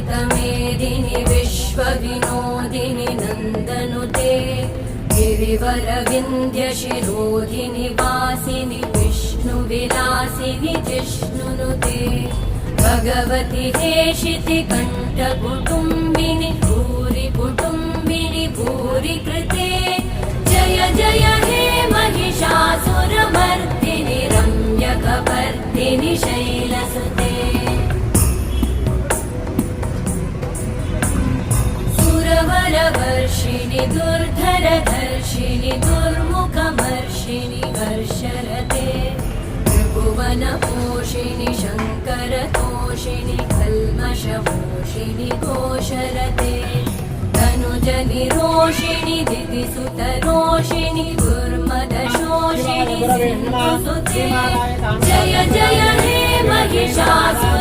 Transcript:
अमृतमेदिनि विश्वविनोदिनि नन्दनुते गिरिवरविन्ध्यशिरोधिनि वासिनि विष्णुविलासिनि जिष्णुनुते भगवति हेशिति कण्ठकुटुम्बिनि भूरि कुटुम्बिनि भूरि कृते जय जय हे महिषासुरमर्दिनि रम्यकपर्दिनि शैलसुते सुरवरवर्षिणि दुर्धरधर्षिणि दुर्मुखमर्षिणि हर्षरते त्रिभुवनपोषिणि शङ्करतोषिणि कल्मषपोषिणि घोषरते धनुजनिरोषिणि दिदिसुतरोषिणि दुर्मदशोषिणि सिन्धुसुते जय जय हे महिषासुर